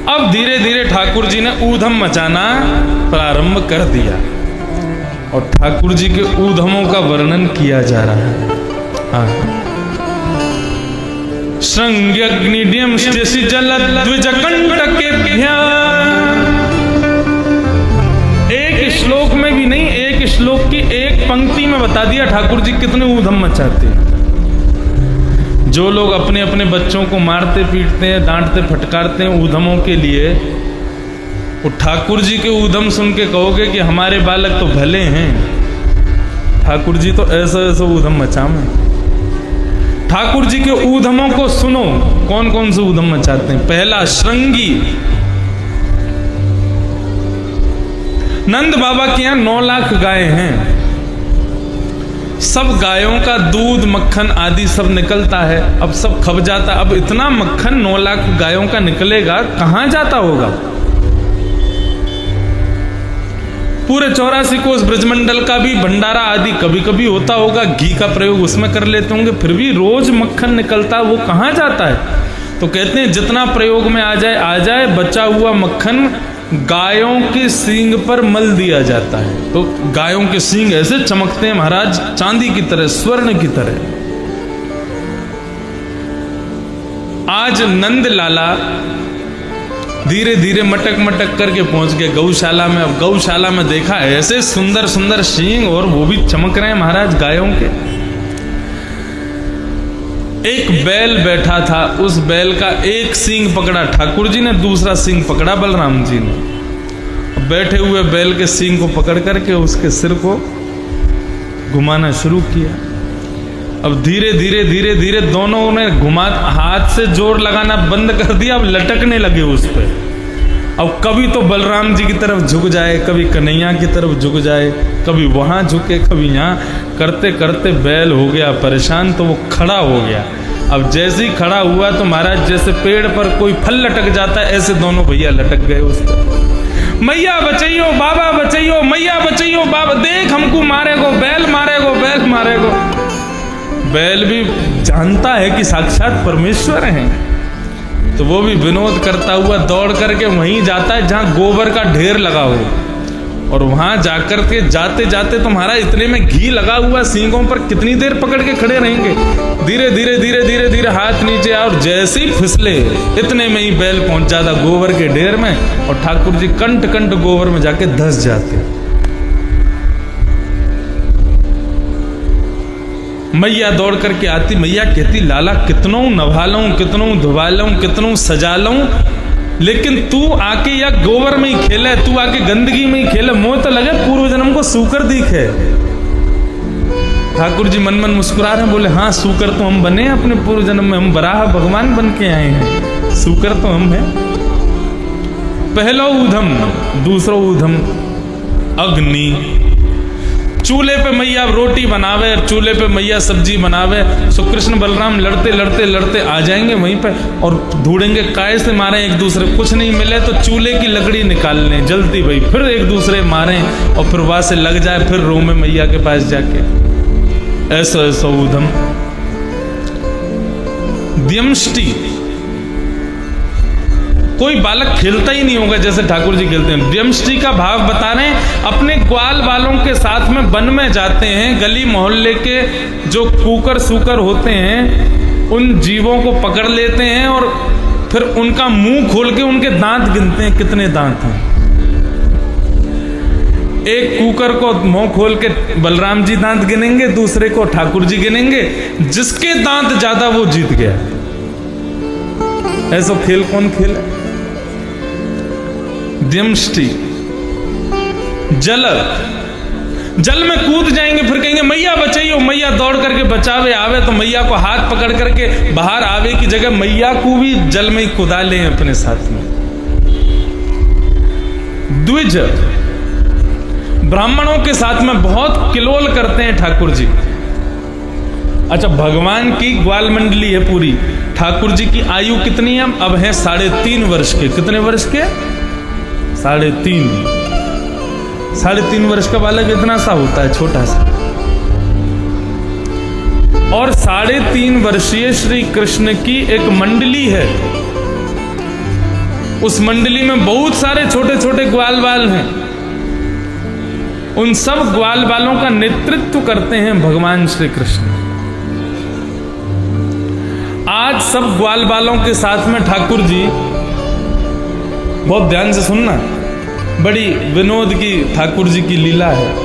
अब धीरे धीरे ठाकुर जी ने ऊधम मचाना प्रारंभ कर दिया और ठाकुर जी के ऊधमों का वर्णन किया जा रहा है। हाँ। श्रृंग्यग्निड्यम स्टेसी जलद्विजकंटकेभ्यः, एक श्लोक में भी नहीं, एक श्लोक की एक पंक्ति में बता दिया ठाकुर जी कितने ऊधम मचाते हैं। जो लोग अपने अपने बच्चों को मारते पीटते हैं, डांटते फटकारते हैं ऊधमों के लिए, वो ठाकुर जी के ऊधम सुन के कहोगे कि हमारे बालक तो भले हैं, ठाकुर जी तो ऐसा ऐसा ऊधम मचावे। ठाकुर जी के ऊधमों को सुनो, कौन कौन से ऊधम मचाते हैं। पहला, श्रृंगी। नंद बाबा के यहां 9 लाख गाय हैं। सब गायों का दूध मक्खन आदि सब निकलता है, अब सब खप जाता। अब इतना मक्खन 9 लाख गायों का निकलेगा, कहां जाता होगा। पूरे 84 कोस ब्रजमंडल का भी भंडारा आदि कभी कभी होता होगा, घी का प्रयोग उसमें कर लेते होंगे, फिर भी रोज मक्खन निकलता, वो कहां जाता है। तो कहते हैं जितना प्रयोग में आ जाए, बचा हुआ मक्खन गायों के सींग पर मल दिया जाता है। तो गायों के सींग ऐसे चमकते हैं महाराज, चांदी की तरह, स्वर्ण की तरह। आज नंद लाला धीरे धीरे मटक मटक करके पहुंच गए गौशाला में। अब गौशाला में देखा ऐसे सुंदर सुंदर सींग, और वो भी चमक रहे हैं महाराज गायों के। एक बैल बैठा था, उस बैल का एक सींग पकड़ा ठाकुर जी ने, दूसरा सींग पकड़ा बलराम जी ने। बैठे हुए बैल के सींग को पकड़ करके उसके सिर को घुमाना शुरू किया। अब धीरे धीरे धीरे धीरे दोनों ने हाथ से जोर लगाना बंद कर दिया, अब लटकने लगे उस पे। अब कभी तो बलराम जी की तरफ झुक जाए, कभी कन्हैया की तरफ झुक जाए, कभी वहां झुके, कभी यहाँ, करते करते बैल हो गया परेशान, तो वो खड़ा हो गया। अब जैसे ही खड़ा हुआ तो महाराज जैसे पेड़ पर कोई फल लटक जाता है, ऐसे दोनों भैया लटक गए उस पर। मैया बचैयो, बाबा बचैयो, मैया बचैयो, बाबा, देख हमको मारेगो, बैल मारेगो, बैल मारेगो। बैल भी जानता है कि साक्षात परमेश्वर हैं, तो वो भी विनोद करता हुआ दौड़ करके वहीं जाता है जहां गोबर का ढेर लगा हो, और वहां जाकर के जाते जाते तुम्हारा इतने में घी लगा हुआ सींगों पर कितनी देर पकड़ के खड़े रहेंगे। धीरे धीरे धीरे धीरे धीरे हाथ नीचे आया, और जैसे ही फिसले इतने में ही बैल पहुंच जाता गोबर के ढेर में, और ठाकुर जी कंट कंट गोबर में जाके धस जाते। मैया दौड़ करके आती, मैया कहती लाला कितनों नभा लूं, कितनों धुबा लूं, कितनों सजा लूं, लेकिन तू आके या गोबर में ही खेले, तू आके गंदगी में ही खेले, मोह तो लगे पूर्व जन्म को सूकर दिखे। ठाकुर जी मन मन मुस्कुरा रहे हैं, बोले हाँ सूकर तो हम बने अपने पूर्व जन्म में, हम बराह भगवान बन के आए हैं, सूकर तो हम हैं। पहला ऊधम, दूसरा ऊधम अग्नि। चूल्हे पे मैया रोटी बनावे, चूल्हे पे मैया सब्जी बनावे, सो कृष्ण बलराम लड़ते लड़ते लड़ते आ जाएंगे वहीं पे, और ढूंढेंगे काय से मारें एक दूसरे, कुछ नहीं मिले तो चूल्हे की लकड़ी निकाल लें जल्दी भाई, फिर एक दूसरे मारें, और फिर वहां से लग जाए, फिर रो में मैया के पास जाके। ऐसा ऐसा ऊधम। द्यमष्टि, कोई बालक खेलता ही नहीं होगा जैसे ठाकुर जी खेलते हैं। द्यमष्टि का भाव बता रहे हैं, अपने ग्वाल वालों के साथ में वन में जाते हैं, गली मोहल्ले के जो कुकर सूकर होते हैं उन जीवों को पकड़ लेते हैं, और फिर उनका मुंह खोल के उनके दांत गिनते हैं कितने दांत हैं। एक कुकर को मुंह खोल के बलराम जी दांत गिनेंगे, दूसरे को ठाकुर जी गिनेंगे, जिसके दांत ज्यादा वो जीत गया। ऐसा खेल कौन खेले। द्यमष्टि। जल में कूद जाएंगे, फिर कहेंगे मैया बचाइयो, मैया दौड़ करके बचावे आवे, तो मैया को हाथ पकड़ करके बाहर आवे की जगह मैया को भी जल में ही कुदा लें अपने साथ में। द्विज, ब्राह्मणों के साथ में बहुत किलोल करते हैं ठाकुर जी। अच्छा, भगवान की ग्वाल मंडली है पूरी, ठाकुर जी की आयु कितनी है, अब है 3.5 वर्ष के। कितने वर्ष के? 3.5। 3.5 वर्ष का बालक इतना सा होता है, छोटा सा। और 3.5 वर्षीय श्री कृष्ण की एक मंडली है, उस मंडली में बहुत सारे छोटे छोटे ग्वाल बाल हैं। उन सब ग्वाल बालों का नेतृत्व करते हैं भगवान श्री कृष्ण। आज सब ग्वाल बालों के साथ में ठाकुर जी, बहुत ध्यान से सुनना, बड़ी विनोद की ठाकुर जी की लीला है।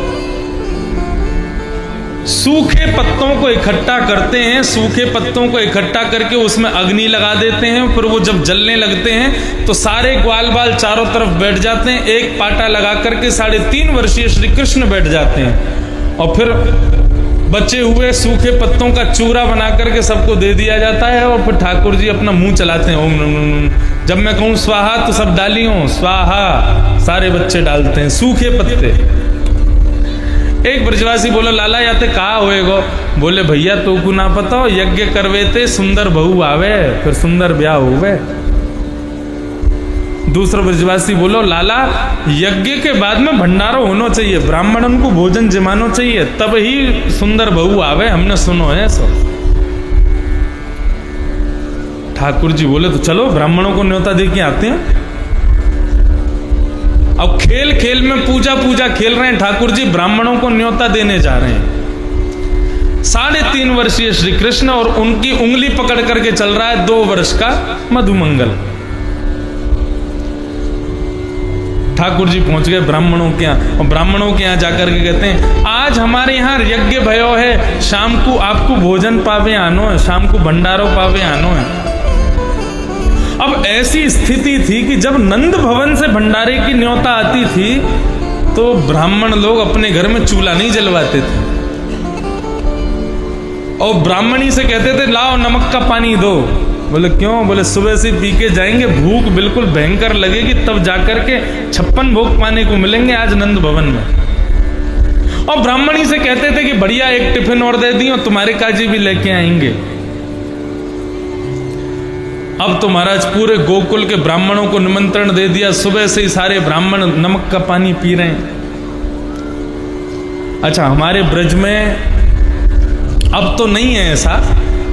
सूखे पत्तों को इकट्ठा करते हैं, सूखे पत्तों को इकट्ठा करके उसमें अग्नि लगा देते हैं, फिर वो जब जलने लगते हैं तो सारे ग्वाल बाल चारों तरफ बैठ जाते हैं। एक पाटा लगा करके 3.5 वर्षीय श्री कृष्ण बैठ जाते हैं और फिर बचे हुए सूखे पत्तों का चूरा बना करके सबको दे दिया जाता है और फिर ठाकुर जी अपना मुंह चलाते हैं, ओम नम नम। जब मैं कहूं स्वाहा तो सब डालियों, स्वाहा, सारे बच्चे डालते हैं सूखे पत्ते। एक ब्रजवासी बोलो, लाला याते कहा होएगो? बोले, भैया तो को ना पता हो, यज्ञ करवेते सुंदर बहू आवे, फिर सुंदर ब्याह होवे। दूसरा ब्रजवासी बोलो, लाला यज्ञ के बाद में भंडारा होना चाहिए, ब्राह्मणों को भोजन जमाना चाहिए, तब ही सुंदर बहू आवे, हमने सुनो है सब। ठाकुर जी बोले, तो चलो ब्राह्मणों को न्योता दे के आते हैं। अब खेल खेल में पूजा खेल रहे हैं ठाकुर जी, ब्राह्मणों को न्योता देने जा रहे हैं। 3.5 वर्षीय श्री कृष्ण और उनकी उंगली पकड़ करके चल रहा है 2 वर्ष का मधुमंगल। ठाकुर जी पहुंच गए ब्राह्मणों के यहाँ, और ब्राह्मणों के यहाँ जाकर के कहते हैं, आज हमारे यहाँ यज्ञ भयो है, शाम को आपको भोजन पावे आनो है, शाम को भंडारो पावे आनो है। अब ऐसी स्थिति थी कि जब नंद भवन से भंडारे की न्योता आती थी तो ब्राह्मण लोग अपने घर में चूल्हा नहीं जलवाते थे और ब्राह्मणी से कहते थे, लाओ नमक का पानी दो। बोले, क्यों? बोले, सुबह से पी के जाएंगे, भूख बिल्कुल भयंकर लगेगी, तब जाकर के 56 भोग पाने को मिलेंगे आज नंद भवन में। और ब्राह्मणी से कहते थे कि बढ़िया एक टिफिन और दे दी और तुम्हारे काजी भी लेके आएंगे। अब तो महाराज पूरे गोकुल के ब्राह्मणों को निमंत्रण दे दिया, सुबह से ही सारे ब्राह्मण नमक का पानी पी रहे हैं। अच्छा, हमारे ब्रज में अब तो नहीं है ऐसा,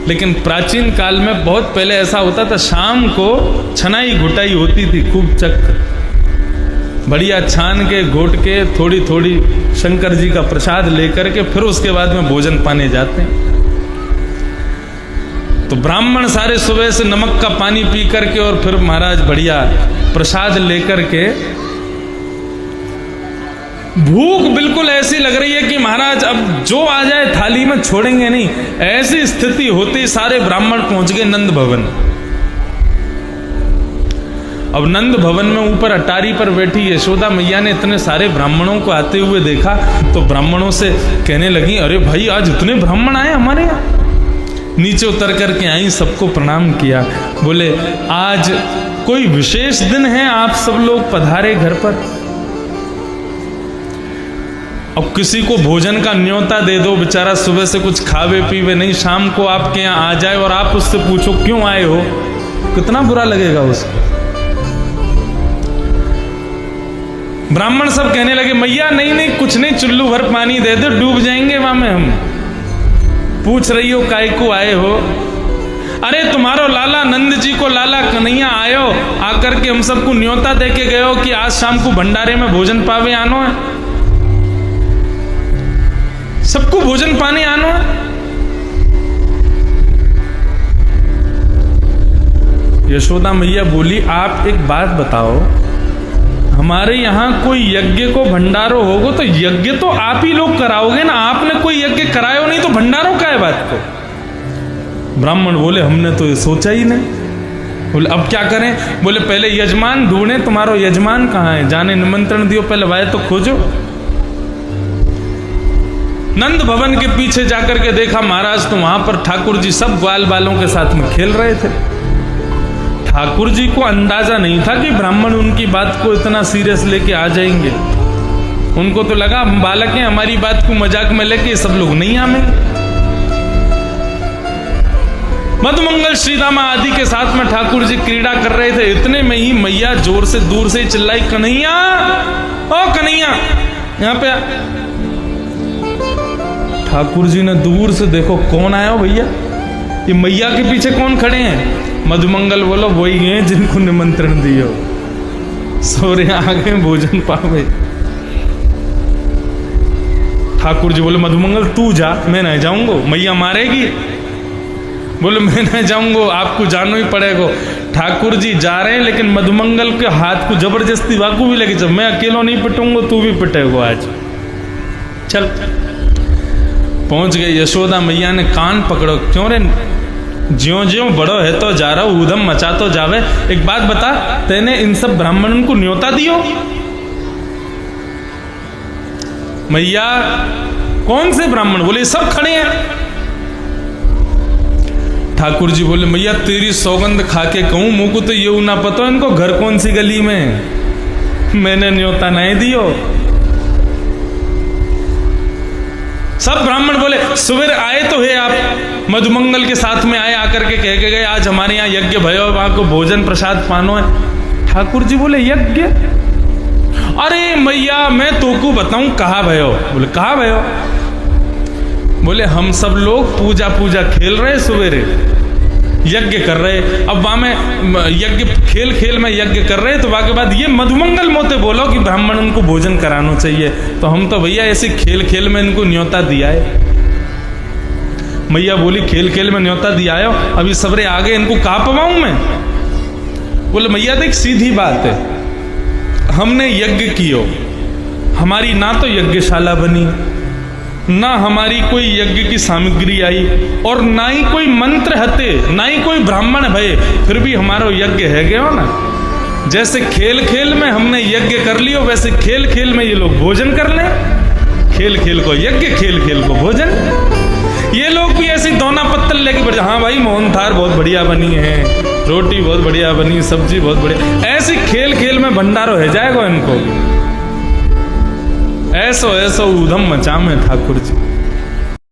लेकिन प्राचीन काल में बहुत पहले ऐसा होता था। शाम को छनाई घुटाई होती थी, खूब चक बढ़िया छान के घोट के थोड़ी थोड़ी शंकर जी का प्रसाद लेकर के फिर उसके बाद में भोजन पाने जाते हैं। तो ब्राह्मण सारे सुबह से नमक का पानी पी करके और फिर महाराज बढ़िया प्रसाद लेकर के, भूख बिल्कुल ऐसी लग रही है कि महाराज अब जो आ जाए थाली में छोड़ेंगे नहीं। ऐसी स्थिति होती सारे ब्राह्मण पहुंच गए नंद भवन। अब नंद भवन में ऊपर अटारी पर बैठी यशोदा मैया ने इतने सारे ब्राह्मणों को आते हुए देखा तो ब्राह्मणों से कहने लगी, अरे भाई आज इतने ब्राह्मण आए हमारे यहाँ। नीचे उतर करके आई, सबको प्रणाम किया। बोले, आज कोई विशेष दिन है, आप सब लोग पधारे घर पर। अब किसी को भोजन का न्योता दे दो, बेचारा सुबह से कुछ खावे पीवे नहीं, शाम को आपके यहाँ आ जाए और आप उससे पूछो क्यों आए हो, कितना बुरा लगेगा उसको। ब्राह्मण सब कहने लगे, मैया नहीं नहीं कुछ नहीं, चुल्लू भर पानी दे दो, डूब जाएंगे वहां में हम। पूछ रही हो काय को आए हो? अरे तुम्हारो लाला नंद जी को लाला कन्हैया आयो, आकर के हम सबको न्योता दे के गए हो कि आज शाम को भंडारे में भोजन पावे आनो है, सबको भोजन पाने आनो है। यशोदा मैया बोली, आप एक बात बताओ, हमारे यहाँ कोई यज्ञ को भंडारो होगो तो यज्ञ तो आप ही लोग कराओगे ना, आपने कोई यज्ञ करायो नहीं तो भंडारो का है बात को। ब्राह्मण बोले, हमने तो ये सोचा ही नहीं। बोले, अब क्या करें? बोले, पहले यजमान ढूंढे, तुम्हारो यजमान कहाँ है, जाने निमंत्रण दियो, पहले वाय तो खोजो। नंद भवन के पीछे जाकर के देखा महाराज तो वहां पर ठाकुर जी सब ग्वाल बालों के साथ में खेल रहे थे। ठाकुर जी को अंदाजा नहीं था कि ब्राह्मण उनकी बात को इतना सीरियस लेके आ जाएंगे। उनको तो लगा बालक हैं, हमारी बात को मजाक में लेके सब लोग नहीं आएंगे। मधुमंगल श्रीदामा आदि के साथ में ठाकुर जी क्रीड़ा कर रहे थे। इतने में ही मैया जोर से दूर से चिल्लाई, कन्हैया, ओ कन्हैया, यहाँ पे। ठाकुर जी ने दूर से देखो कौन आया हो भैया, ये मैया के पीछे कौन खड़े हैं। मधुमंगल बोलो वही हैं जिनको निमंत्रण दियो, सोरे आगे भोजन पावे। ठाकुर जी बोले मधुमंगल तू जा, मैं नहीं जाऊंगा, मैया मारेगी। बोले मैं नहीं जाऊंगा, आपको जाना ही पड़ेगा। ठाकुर जी जा रहे हैं लेकिन मधुमंगल के हाथ को जबरदस्ती वाकू भी लेके चल, मैं अकेला नहीं पिटूंगा, तू भी पिटेगा आज, चल। पहुंच गए, यशोदा मैया ने कान पकड़ो, क्यों रे ज्यों ज्यों बड़ो है तो जा रहा हूं, ऊधम मचा तो जावे। एक बात बता, तेने इन सब ब्राह्मणों को न्योता दियो? मैया कौन से ब्राह्मण? बोले सब खड़े हैं। ठाकुर जी बोले मैया तेरी सौगंध खा के कहूं, मुंह को तो ये ना पता इनको घर कौन सी गली में, मैंने न्योता नहीं दियो। सब ब्राह्मण बोले सुबह आए तो है आप, मधुमंगल के साथ में आए, आकर के कह के गए आज हमारे यहाँ यज्ञ भयो, वहां को भोजन प्रसाद पानो है। ठाकुर जी बोले यज्ञ? अरे मैया मैं तोको बताऊं कहा भयो? बोले कहा भयो? बोले हम सब लोग पूजा पूजा खेल रहे, सवेरे यज्ञ कर रहे, अब वहां में यज्ञ खेल खेल में यज्ञ कर रहे, तो वहां के बाद ये मधुमंगल मोते बोलो कि ब्राह्मण उनको भोजन कराना चाहिए, तो हम तो भैया ऐसे खेल खेल में इनको न्योता दिया है। मैया बोली खेल खेल में न्योता दिया है, अभी सबरे आगे इनको कहा पवाऊं मैं? बोले मैया देख सीधी बात है, हमने यज्ञ कियो, हमारी ना तो यज्ञशाला बनी, ना हमारी कोई यज्ञ की सामग्री आई, और ना ही कोई मंत्र हते, ना ही कोई ब्राह्मण भये, फिर भी हमारा यज्ञ है गया ना। जैसे खेल खेल में हमने यज्ञ कर लियो, वैसे खेल खेल में ये लोग भोजन कर लें, खेल खेल को यज्ञ, खेल खेल को भोजन। ये लोग भी ऐसी दोना पत्तल लेके बैठे, हाँ भाई मोहन थार बहुत बढ़िया बनी है, रोटी बहुत बढ़िया बनी, सब्जी बहुत बढ़िया, ऐसी खेल खेल में भंडारो है जाएगा इनको। ऐसो ऐसो ऊधम मचा में ठाकुर जी।